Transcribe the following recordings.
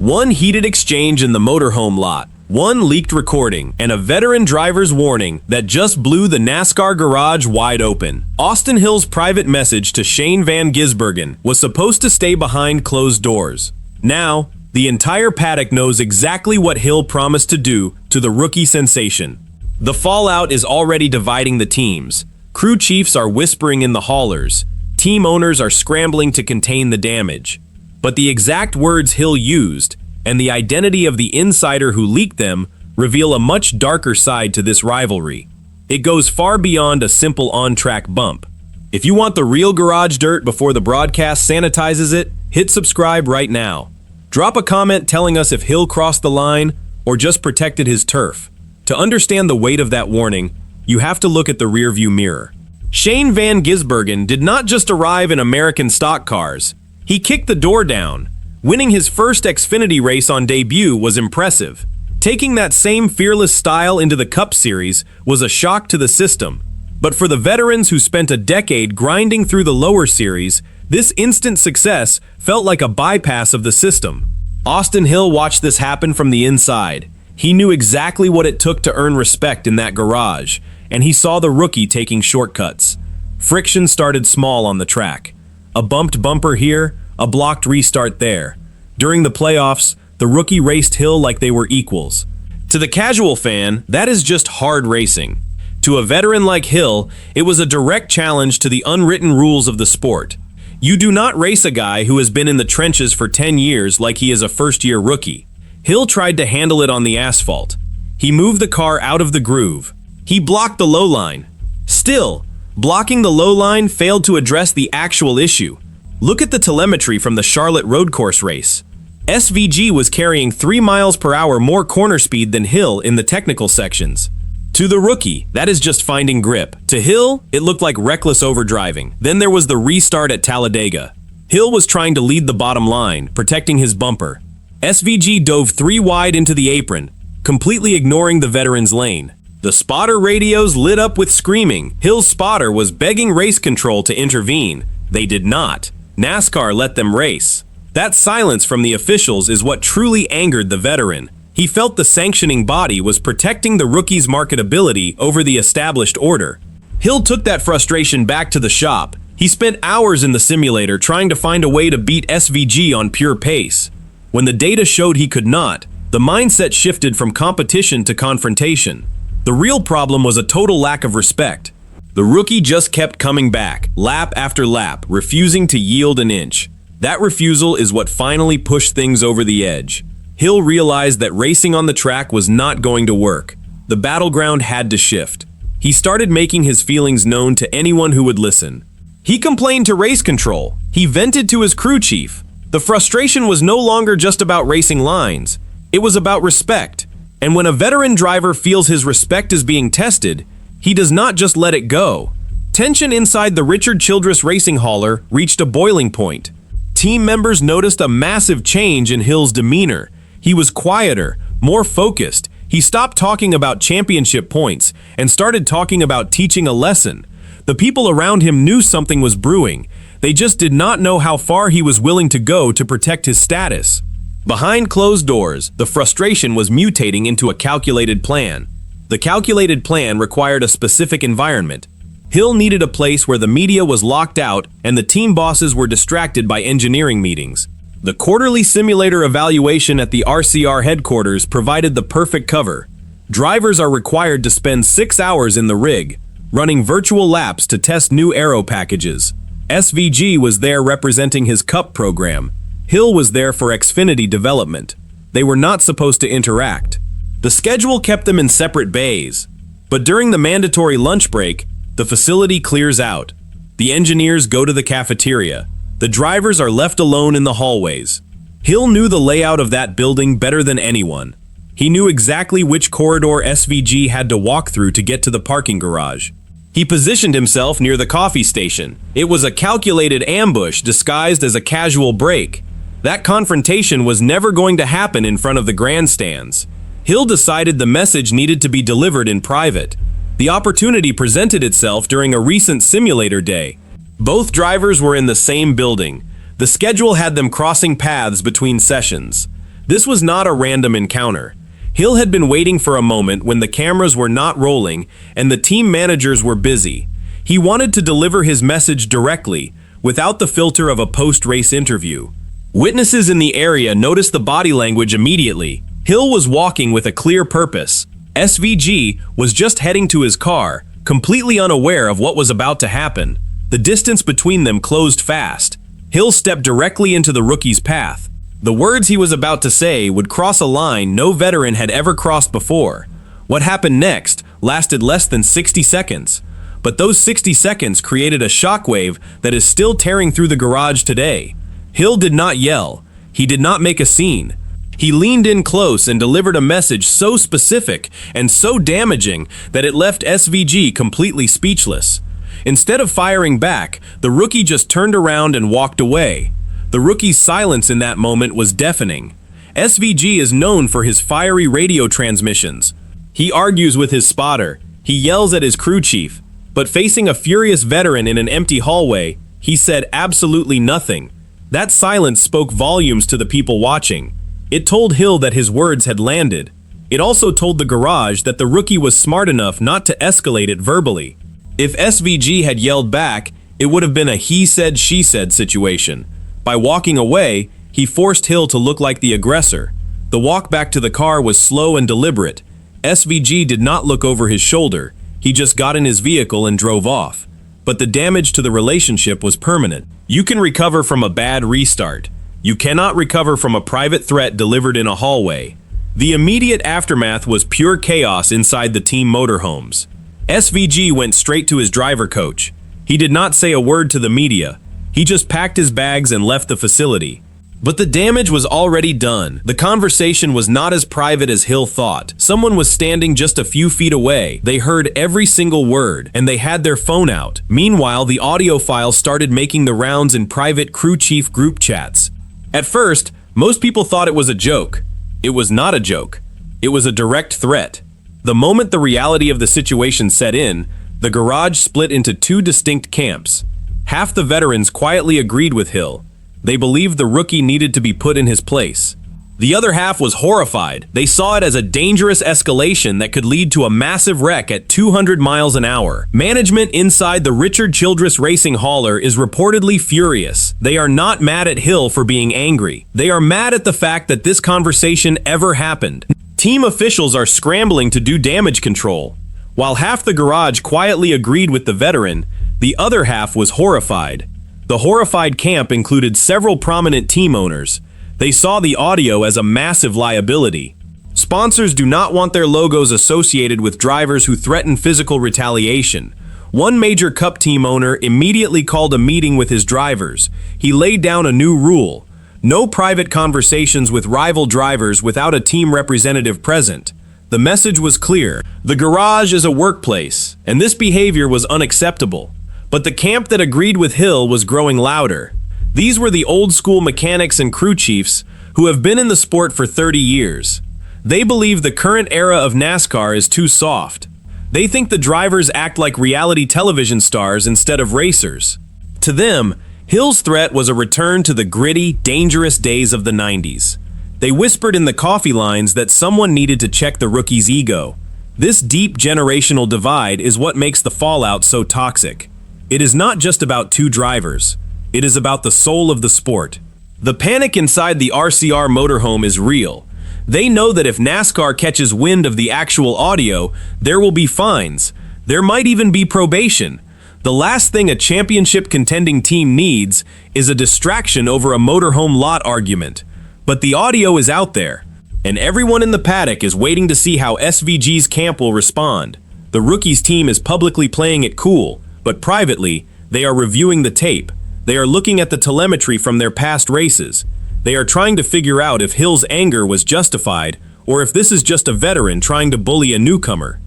One heated exchange in the motorhome lot, one leaked recording, and a veteran driver's warning that just blew the NASCAR garage wide open. Austin Hill's private message to Shane van Gisbergen was supposed to stay behind closed doors. Now, the entire paddock knows exactly what Hill promised to do to the rookie sensation. The fallout is already dividing the teams. Crew chiefs are whispering in the haulers. Team owners are scrambling to contain the damage. But the exact words Hill used and the identity of the insider who leaked them reveal a much darker side to this rivalry. It goes far beyond a simple on-track bump. If you want the real garage dirt before the broadcast sanitizes it, hit subscribe right now. Drop a comment telling us if Hill crossed the line or just protected his turf. To understand the weight of that warning, you have to look at the rearview mirror. Shane van Gisbergen did not just arrive in American stock cars. He kicked the door down. Winning his first Xfinity race on debut was impressive. Taking that same fearless style into the Cup Series was a shock to the system. But for the veterans who spent a decade grinding through the lower series, this instant success felt like a bypass of the system. Austin Hill watched this happen from the inside. He knew exactly what it took to earn respect in that garage, and he saw the rookie taking shortcuts. Friction started small on the track. A bumped bumper here, a blocked restart there. During the playoffs, the rookie raced Hill like they were equals. To the casual fan, that is just hard racing. To a veteran like Hill, it was a direct challenge to the unwritten rules of the sport. You do not race a guy who has been in the trenches for 10 years like he is a first-year rookie. Hill tried to handle it on the asphalt. He moved the car out of the groove. He blocked the low line. Still, blocking the low line failed to address the actual issue. Look at the telemetry from the Charlotte road course race. SVG was carrying 3 miles per hour more corner speed than Hill in the technical sections. To the rookie, that is just finding grip. To Hill, it looked like reckless overdriving. Then there was the restart at Talladega. Hill was trying to lead the bottom line, protecting his bumper. SVG dove 3 wide into the apron, completely ignoring the veteran's lane. The spotter radios lit up with screaming. Hill's spotter was begging race control to intervene. They did not. NASCAR let them race. That silence from the officials is what truly angered the veteran. He felt the sanctioning body was protecting the rookie's marketability over the established order. Hill took that frustration back to the shop. He spent hours in the simulator trying to find a way to beat SVG on pure pace. When the data showed he could not, the mindset shifted from competition to confrontation. The real problem was a total lack of respect. The rookie just kept coming back, lap after lap, refusing to yield an inch. That refusal is what finally pushed things over the edge. Hill realized that racing on the track was not going to work. The battleground had to shift. He started making his feelings known to anyone who would listen. He complained to race control. He vented to his crew chief. The frustration was no longer just about racing lines. It was about respect. And when a veteran driver feels his respect is being tested, he does not just let it go. Tension inside the Richard Childress racing hauler reached a boiling point. Team members noticed a massive change in Hill's demeanor. He was quieter, more focused. He stopped talking about championship points and started talking about teaching a lesson. The people around him knew something was brewing. They just did not know how far he was willing to go to protect his status. Behind closed doors, the frustration was mutating into a calculated plan. The calculated plan required a specific environment. Hill needed a place where the media was locked out and the team bosses were distracted by engineering meetings. The quarterly simulator evaluation at the RCR headquarters provided the perfect cover. Drivers are required to spend 6 hours in the rig, running virtual laps to test new aero packages. SVG was there representing his Cup program. Hill was there for Xfinity development. They were not supposed to interact. The schedule kept them in separate bays. But during the mandatory lunch break, the facility clears out. The engineers go to the cafeteria. The drivers are left alone in the hallways. Hill knew the layout of that building better than anyone. He knew exactly which corridor SVG had to walk through to get to the parking garage. He positioned himself near the coffee station. It was a calculated ambush disguised as a casual break. That confrontation was never going to happen in front of the grandstands. Hill decided the message needed to be delivered in private. The opportunity presented itself during a recent simulator day. Both drivers were in the same building. The schedule had them crossing paths between sessions. This was not a random encounter. Hill had been waiting for a moment when the cameras were not rolling and the team managers were busy. He wanted to deliver his message directly, without the filter of a post-race interview. Witnesses in the area noticed the body language immediately. Hill was walking with a clear purpose. SVG was just heading to his car, completely unaware of what was about to happen. The distance between them closed fast. Hill stepped directly into the rookie's path. The words he was about to say would cross a line no veteran had ever crossed before. What happened next lasted less than 60 seconds. But those 60 seconds created a shockwave that is still tearing through the garage today. Hill did not yell. He did not make a scene. He leaned in close and delivered a message so specific and so damaging that it left SVG completely speechless. Instead of firing back, the rookie just turned around and walked away. The rookie's silence in that moment was deafening. SVG is known for his fiery radio transmissions. He argues with his spotter. He yells at his crew chief. But facing a furious veteran in an empty hallway, he said absolutely nothing. That silence spoke volumes to the people watching. It told Hill that his words had landed. It also told the garage that the rookie was smart enough not to escalate it verbally. If SVG had yelled back, it would have been a he said, she said situation. By walking away, he forced Hill to look like the aggressor. The walk back to the car was slow and deliberate. SVG did not look over his shoulder. He just got in his vehicle and drove off. But the damage to the relationship was permanent. You can recover from a bad restart. You cannot recover from a private threat delivered in a hallway. The immediate aftermath was pure chaos inside the team motorhomes. SVG went straight to his driver coach. He did not say a word to the media. He just packed his bags and left the facility. But the damage was already done. The conversation was not as private as Hill thought. Someone was standing just a few feet away. They heard every single word, and they had their phone out. Meanwhile, the audio file started making the rounds in private crew chief group chats. At first, most people thought it was a joke. It was not a joke. It was a direct threat. The moment the reality of the situation set in, the garage split into two distinct camps. Half the veterans quietly agreed with Hill. They believed the rookie needed to be put in his place. The other half was horrified. They saw it as a dangerous escalation that could lead to a massive wreck at 200 miles an hour. Management inside the Richard Childress Racing hauler is reportedly furious. They are not mad at Hill for being angry. They are mad at the fact that this conversation ever happened. Team officials are scrambling to do damage control. While half the garage quietly agreed with the veteran, the other half was horrified. The horrified camp included several prominent team owners. They saw the audio as a massive liability. Sponsors do not want their logos associated with drivers who threaten physical retaliation. One major Cup team owner immediately called a meeting with his drivers. He laid down a new rule: no private conversations with rival drivers without a team representative present. The message was clear: the garage is a workplace, and this behavior was unacceptable. But the camp that agreed with Hill was growing louder. These were the old-school mechanics and crew chiefs who have been in the sport for 30 years. They believe the current era of NASCAR is too soft. They think the drivers act like reality television stars instead of racers. To them, Hill's threat was a return to the gritty, dangerous days of the 90s. They whispered in the coffee lines that someone needed to check the rookie's ego. This deep generational divide is what makes the fallout so toxic. It is not just about two drivers. It is about the soul of the sport. The panic inside the RCR motorhome is real. They know that if NASCAR catches wind of the actual audio, there will be fines. There might even be probation. The last thing a championship contending team needs is a distraction over a motorhome lot argument. But the audio is out there, and everyone in the paddock is waiting to see how SVG's camp will respond. The rookies team is publicly playing it cool, but privately, they are reviewing the tape. They are looking at the telemetry from their past races. They are trying to figure out if Hill's anger was justified or if this is just a veteran trying to bully a newcomer.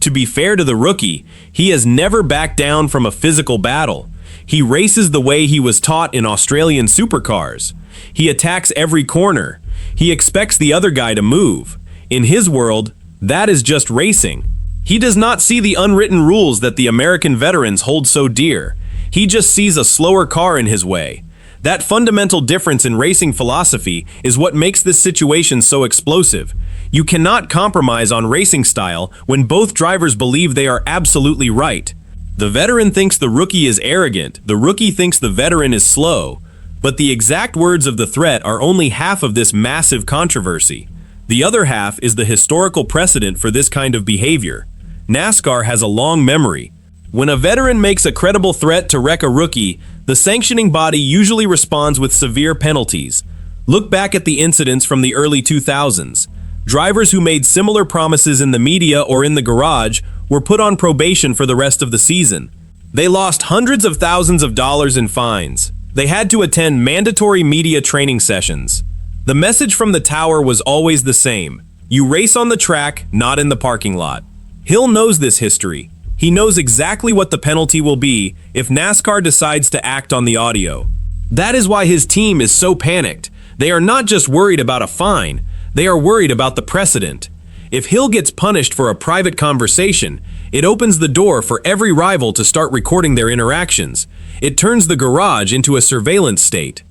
To be fair to the rookie, he has never backed down from a physical battle. He races the way he was taught in Australian supercars. He attacks every corner. He expects the other guy to move. In his world, that is just racing. He does not see the unwritten rules that the American veterans hold so dear. He just sees a slower car in his way. That fundamental difference in racing philosophy is what makes this situation so explosive. You cannot compromise on racing style when both drivers believe they are absolutely right. The veteran thinks the rookie is arrogant, the rookie thinks the veteran is slow. But the exact words of the threat are only half of this massive controversy. The other half is the historical precedent for this kind of behavior. NASCAR has a long memory. When a veteran makes a credible threat to wreck a rookie, the sanctioning body usually responds with severe penalties. Look back at the incidents from the early 2000s. Drivers who made similar promises in the media or in the garage were put on probation for the rest of the season. They lost hundreds of thousands of dollars in fines. They had to attend mandatory media training sessions. The message from the tower was always the same. You race on the track, not in the parking lot. Hill knows this history. He knows exactly what the penalty will be if NASCAR decides to act on the audio. That is why his team is so panicked. They are not just worried about a fine, they are worried about the precedent. If Hill gets punished for a private conversation, it opens the door for every rival to start recording their interactions. It turns the garage into a surveillance state.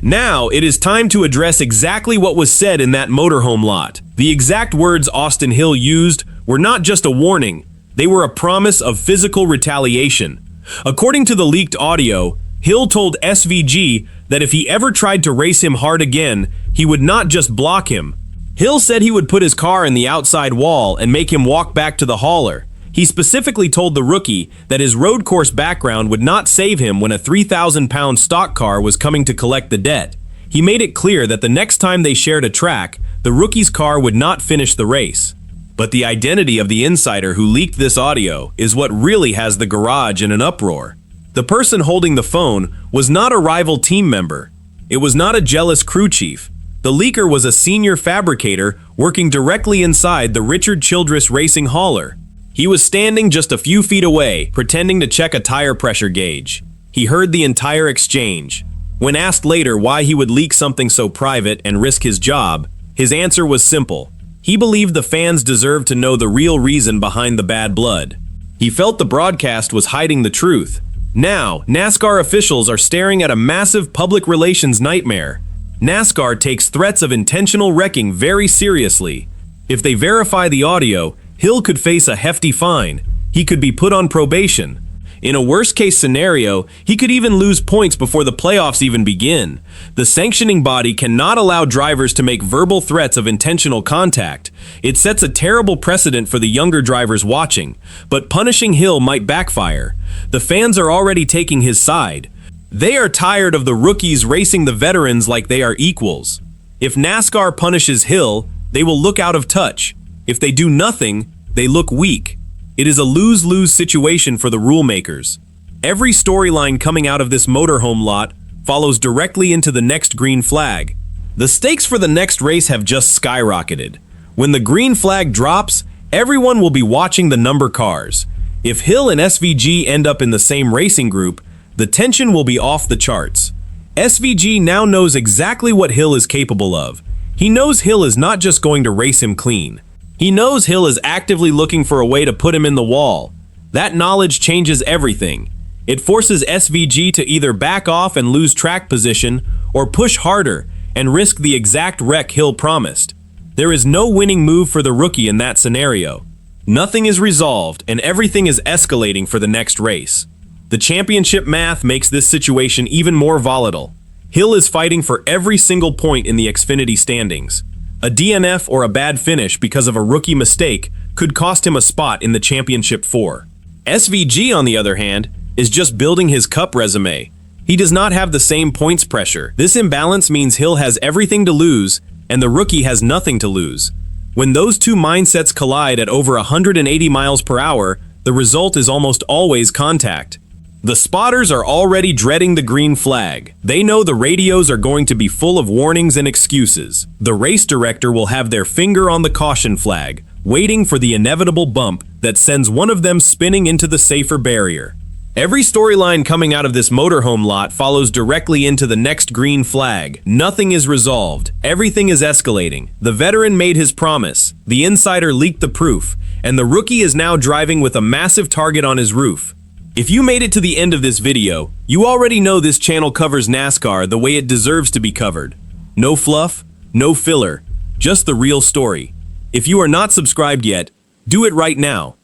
Now, it is time to address exactly what was said in that motorhome lot. The exact words Austin Hill used were not just a warning, they were a promise of physical retaliation. According to the leaked audio, Hill told SVG that if he ever tried to race him hard again, he would not just block him. Hill said he would put his car in the outside wall and make him walk back to the hauler. He specifically told the rookie that his road course background would not save him when a 3,000-pound stock car was coming to collect the debt. He made it clear that the next time they shared a track, the rookie's car would not finish the race. But the identity of the insider who leaked this audio is what really has the garage in an uproar. The person holding the phone was not a rival team member. It was not a jealous crew chief. The leaker was a senior fabricator working directly inside the Richard Childress Racing hauler. He was standing just a few feet away, pretending to check a tire pressure gauge. He heard the entire exchange. When asked later why he would leak something so private and risk his job, his answer was simple. He believed the fans deserved to know the real reason behind the bad blood. He felt the broadcast was hiding the truth. Now, NASCAR officials are staring at a massive public relations nightmare. NASCAR takes threats of intentional wrecking very seriously. If they verify the audio, Hill could face a hefty fine. He could be put on probation. In a worst-case scenario, he could even lose points before the playoffs even begin. The sanctioning body cannot allow drivers to make verbal threats of intentional contact. It sets a terrible precedent for the younger drivers watching, but punishing Hill might backfire. The fans are already taking his side. They are tired of the rookies racing the veterans like they are equals. If NASCAR punishes Hill, they will look out of touch. If they do nothing, they look weak. It is a lose-lose situation for the rule makers. Every storyline coming out of this motorhome lot follows directly into the next green flag. The stakes for the next race have just skyrocketed. When the green flag drops, everyone will be watching the number cars. If Hill and SVG end up in the same racing group, the tension will be off the charts. SVG now knows exactly what Hill is capable of. He knows Hill is not just going to race him clean. He knows Hill is actively looking for a way to put him in the wall. That knowledge changes everything. It forces SVG to either back off and lose track position or push harder and risk the exact wreck Hill promised. There is no winning move for the rookie in that scenario. Nothing is resolved and everything is escalating for the next race. The championship math makes this situation even more volatile. Hill is fighting for every single point in the Xfinity standings. A DNF or a bad finish because of a rookie mistake could cost him a spot in the championship 4. SVG, on the other hand, is just building his cup resume. He does not have the same points pressure. This imbalance means Hill has everything to lose and the rookie has nothing to lose. When those two mindsets collide at over 180 miles per hour, the result is almost always contact. The spotters are already dreading the green flag. They know the radios are going to be full of warnings and excuses. The race director will have their finger on the caution flag, waiting for the inevitable bump that sends one of them spinning into the safer barrier. Every storyline coming out of this motorhome lot follows directly into the next green flag. Nothing is resolved. Everything is escalating. The veteran made his promise. The insider leaked the proof. And the rookie is now driving with a massive target on his roof. If you made it to the end of this video, you already know this channel covers NASCAR the way it deserves to be covered. No fluff, no filler, just the real story. If you are not subscribed yet, do it right now.